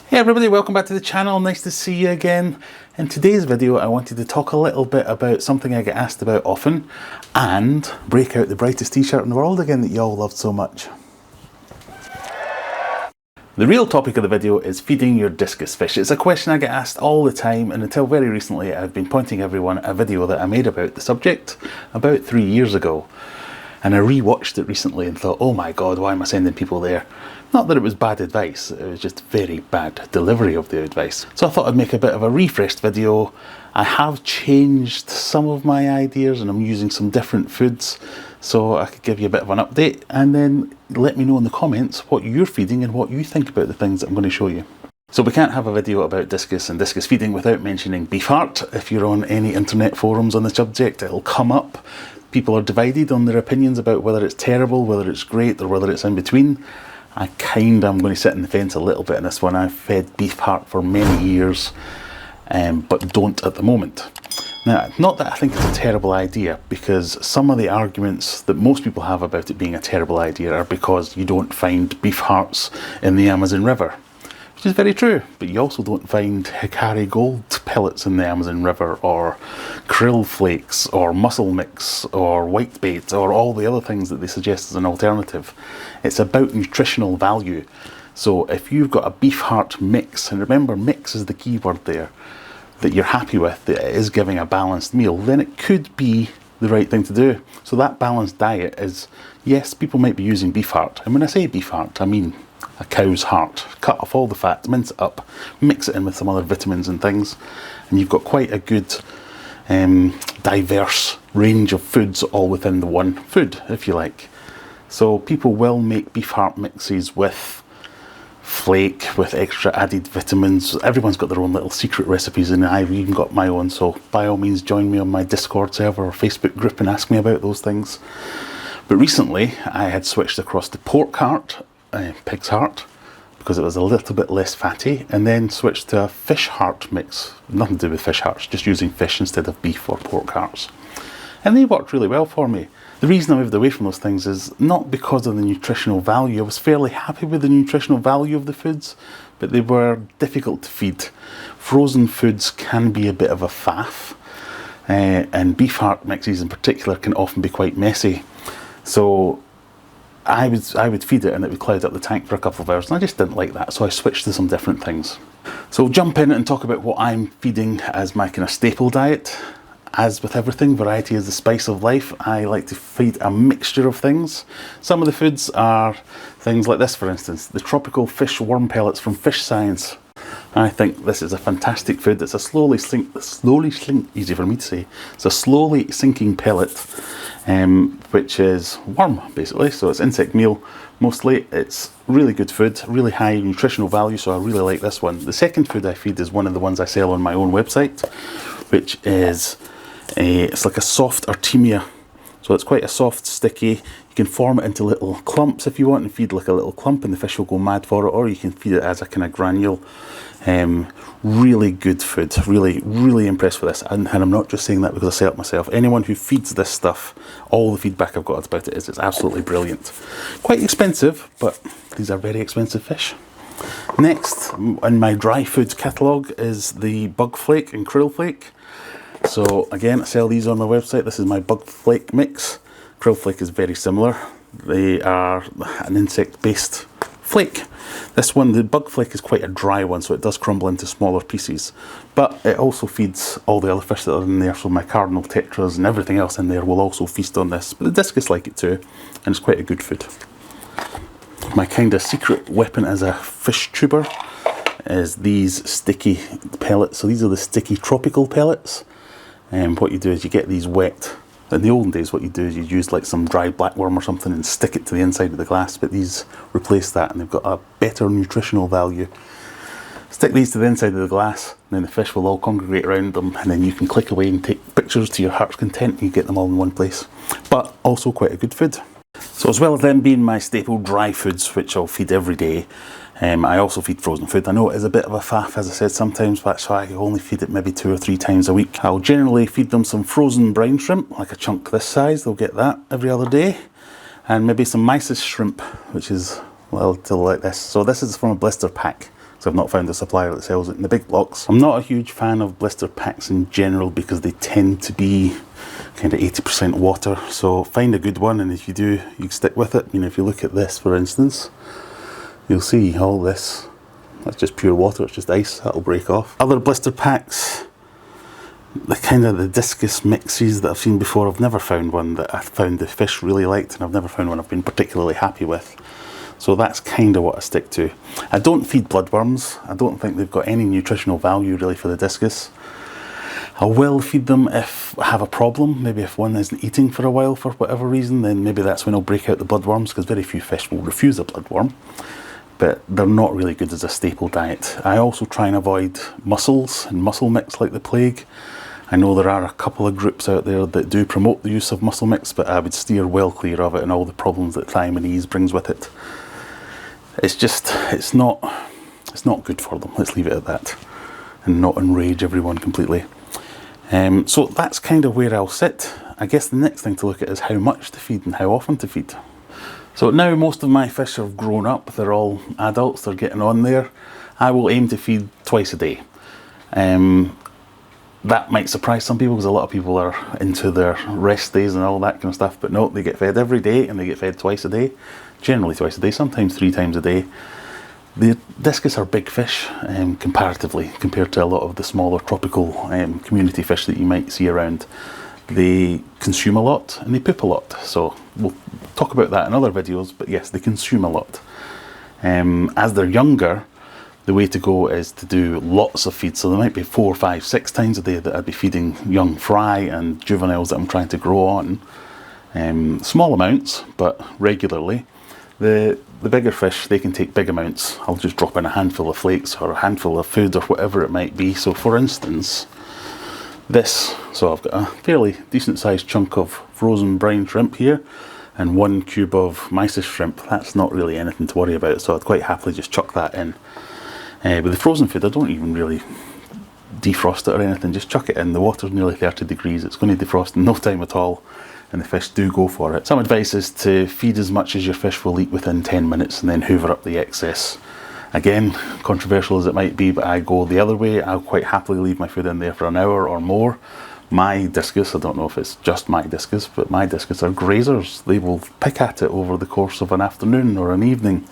Hey everybody, welcome back to the channel. Nice to see you again. In today's video I wanted to talk a little bit about something I get asked about often and break out the brightest t-shirt in the world again that you all loved so much. The real topic of the video is feeding your discus fish. It's a question I get asked all the time, and until very recently I've been pointing everyone a video that I made about the subject about 3 years ago. And I re-watched it recently and thought, oh my god, why am I sending people there? Not that it was bad advice, it was just very bad delivery of the advice. So I thought I'd make a bit of a refreshed video. I have changed some of my ideas and I'm using some different foods, so I could give you a bit of an update and then let me know in the comments what you're feeding and what you think about the things that I'm going to show you. So we can't have a video about discus and discus feeding without mentioning beef heart. If you're on any internet forums on the subject, it'll come up. People are divided on their opinions about whether it's terrible, whether it's great, or whether it's in between. I am going to sit on the fence a little bit in this one. I've fed beef heart for many years, but don't at the moment. Now, not that I think it's a terrible idea, because some of the arguments that most people have about it being a terrible idea are because you don't find beef hearts in the Amazon River. Which is very true, but you also don't find Hikari gold pellets in the Amazon River, or krill flakes, or mussel mix, or whitebait, or all the other things that they suggest as an alternative. It's about nutritional value. So if you've got a beef heart mix, and remember mix is the key word there, that you're happy with, that it is giving a balanced meal, then it could be the right thing to do. So that balanced diet is, yes, people might be using beef heart, and when I say beef heart, I mean a cow's heart. Cut off all the fat, mince it up, mix it in with some other vitamins and things, and you've got quite a good diverse range of foods all within the one food, if you like. So people will make beef heart mixes with flake, with extra added vitamins. Everyone's got their own little secret recipes, and I've even got my own, so by all means join me on my Discord server or Facebook group and ask me about those things. But recently I had switched across to pork heart, pig's heart, because it was a little bit less fatty, and then switched to a fish heart mix. Nothing to do with fish hearts, just using fish instead of beef or pork hearts. And they worked really well for me. The reason I moved away from those things is not because of the nutritional value. I was fairly happy with the nutritional value of the foods, but they were difficult to feed. Frozen foods can be a bit of a faff, and beef heart mixes in particular can often be quite messy. So I would feed it and it would cloud up the tank for a couple of hours, and I just didn't like that, so I switched to some different things. So we'll jump in and talk about what I'm feeding as my kind of staple diet. As with everything, variety is the spice of life. I like to feed a mixture of things. Some of the foods are things like this, for instance, the tropical fish worm pellets from Fish Science. I think this is a fantastic food. It's a slowly sinking pellet, which is worm basically. So it's insect meal mostly. It's really good food, really high nutritional value. So I really like this one. The second food I feed is one of the ones I sell on my own website, which is it's like a soft artemia. So it's quite a soft, sticky. You can form it into little clumps if you want and feed like a little clump and the fish will go mad for it, or you can feed it as a kind of granule. Really good food. Really impressed with this. And I'm not just saying that because I sell it myself. Anyone who feeds this stuff, all the feedback I've got about it is it's absolutely brilliant. Quite expensive, but these are very expensive fish. Next in my dry food catalogue is the bug flake and krill flake. So again, I sell these on my website. This is my bug flake mix. Krill flake is very similar. They are an insect-based flake. This one, the bug flake, is quite a dry one, so it does crumble into smaller pieces. But it also feeds all the other fish that are in there, so my cardinal tetras and everything else in there will also feast on this. But the discus like it too, and it's quite a good food. My kind of secret weapon as a fish tuber is these sticky pellets. So these are the sticky tropical pellets. And what you do is you get these wet. In the olden days, what you do is you use like some dry blackworm or something and stick it to the inside of the glass, but these replace that and they've got a better nutritional value. Stick these to the inside of the glass, and then the fish will all congregate around them, and then you can click away and take pictures to your heart's content and you get them all in one place. But also quite a good food. So as well as them being my staple dry foods, which I'll feed every day, I also feed frozen food. I know it is a bit of a faff, as I said sometimes, but that's why I only feed it maybe 2 or 3 times a week. I'll generally feed them some frozen brine shrimp, like a chunk this size. They'll get that every other day. And maybe some mysis shrimp, which is, well, till like this. So this is from a blister pack. because I've not found a supplier that sells it in the big blocks. I'm not a huge fan of blister packs in general because they tend to be kind of 80% water, so find a good one, and if you do, you can stick with it. You know, if you look at this for instance, you'll see all this, that's just pure water, it's just ice, that'll break off. Other blister packs, the kind of the Discus mixes that I've seen before, I've never found one that I found the fish really liked, and I've never found one I've been particularly happy with. So that's kind of what I stick to. I don't feed bloodworms. I don't think they've got any nutritional value really for the Discus. I will feed them if I have a problem. Maybe if one isn't eating for a while for whatever reason, then maybe that's when I'll break out the bloodworms, because very few fish will refuse a bloodworm. But they're not really good as a staple diet. I also try and avoid mussels and mussel mix like the plague. I know there are a couple of groups out there that do promote the use of mussel mix, but I would steer well clear of it and all the problems that thiaminase brings with it. It's just, it's not good for them, let's leave it at that, and not enrage everyone completely. So that's kind of where I'll sit. I guess the next thing to look at is how much to feed and how often to feed. So now most of my fish have grown up, they're all adults, they're getting on there. I will aim to feed twice a day. That might surprise some people because a lot of people are into their rest days and all that kind of stuff, but no, they get fed every day and they get fed twice a day. Generally twice a day, sometimes 3 times a day. The Discus are big fish comparatively, compared to a lot of the smaller tropical community fish that you might see around. They consume a lot and they poop a lot, so we'll talk about that in other videos, but yes, they consume a lot. As they're younger, the way to go is to do lots of feeds, so there might be 4, 5, 6 times a day that I'd be feeding young fry and juveniles that I'm trying to grow on. Small amounts, but regularly. The bigger fish, they can take big amounts. I'll just drop in a handful of flakes or a handful of food or whatever it might be. So for instance, this, so I've got a fairly decent sized chunk of frozen brine shrimp here and 1 cube of mysis shrimp. That's not really anything to worry about, so I'd quite happily just chuck that in. With the frozen food, I don't even really defrost it or anything, just chuck it in. The water's nearly 30 degrees, it's going to defrost in no time at all, and the fish do go for it. Some advice is to feed as much as your fish will eat within 10 minutes and then hoover up the excess. Again, controversial as it might be, but I go the other way. I'll quite happily leave my food in there for an hour or more. My Discus, I don't know if it's just my Discus, but my Discus are grazers. They will pick at it over the course of an afternoon or an evening.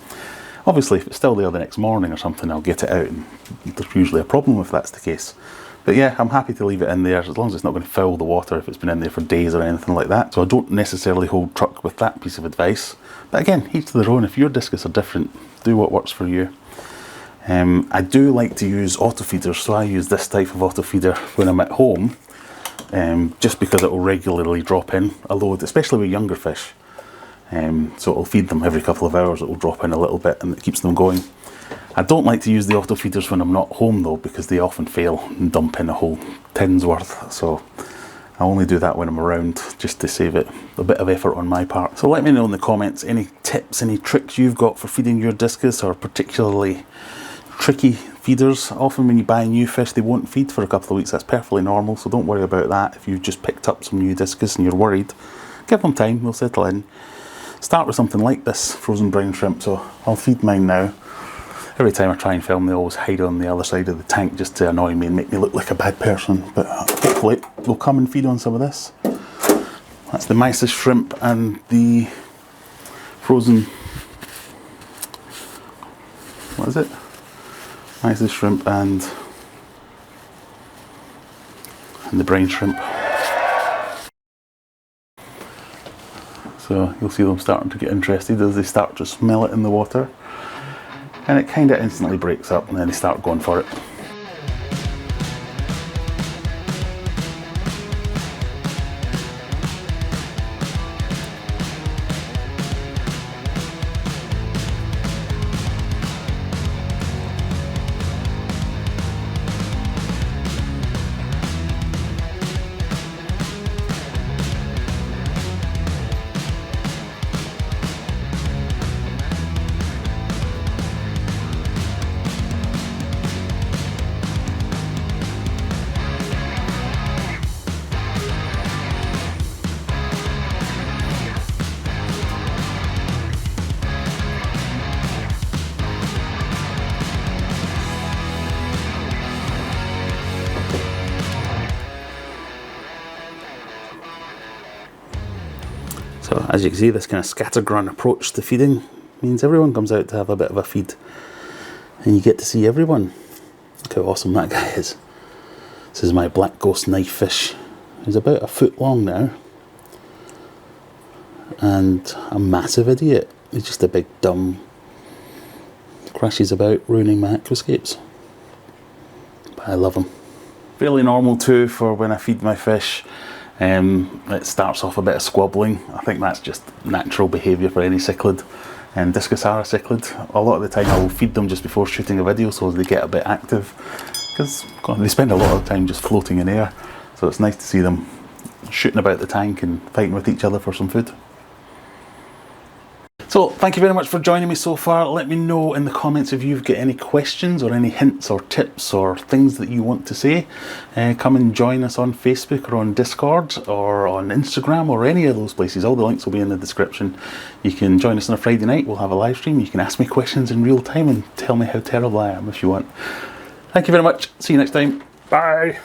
Obviously, if it's still there the next morning or something, I'll get it out, and there's usually a problem if that's the case. But yeah, I'm happy to leave it in there as long as it's not going to foul the water if it's been in there for days or anything like that. So I don't necessarily hold truck with that piece of advice. But again, each to their own. If your Discus are different, do what works for you. I do like to use auto feeders, so I use this type of auto feeder when I'm at home, just because it will regularly drop in a load, especially with younger fish. So it'll feed them every couple of hours, it will drop in a little bit and it keeps them going. I don't like to use the auto feeders when I'm not home though, because they often fail and dump in a whole tin's worth, so I only do that when I'm around, just to save it a bit of effort on my part. So let me know in the comments any tips, any tricks you've got for feeding your Discus, or particularly tricky feeders. Often when you buy new fish, they won't feed for a couple of weeks. That's perfectly normal, so don't worry about that. If you've just picked up some new Discus and you're worried, give them time, they'll settle in. Start with something like this frozen brine shrimp. So I'll feed mine now. Every time I try and film, they always hide on the other side of the tank just to annoy me and make me look like a bad person, but hopefully they'll come and feed on some of this. That's the mysis shrimp and the frozen, what is it? Mysis shrimp and the brine shrimp. So you'll see them starting to get interested as they start to smell it in the water, and it kind of instantly breaks up and then they start going for it. So as you can see, this kind of scattergun approach to feeding means everyone comes out to have a bit of a feed, and you get to see everyone. Look how awesome that guy is. This is my black ghost knife fish. He's about 1 foot long now, and a massive idiot. He's just a big dumb, crashes about ruining my aquascapes, but I love him. Fairly normal too for when I feed my fish. It starts off a bit of squabbling. I think that's just natural behaviour for any cichlid. Discus are a cichlid. A lot of the time I will feed them just before shooting a video so they get a bit active, because they spend a lot of time just floating in air, so it's nice to see them shooting about the tank and fighting with each other for some food. So thank you very much for joining me so far. Let me know in the comments if you've got any questions or any hints or tips or things that you want to say. Come and join us on Facebook or on Discord or on Instagram or any of those places. All the links will be in the description. You can join us on a Friday night. We'll have a live stream. You can ask me questions in real time and tell me how terrible I am if you want. Thank you very much. See you next time. Bye.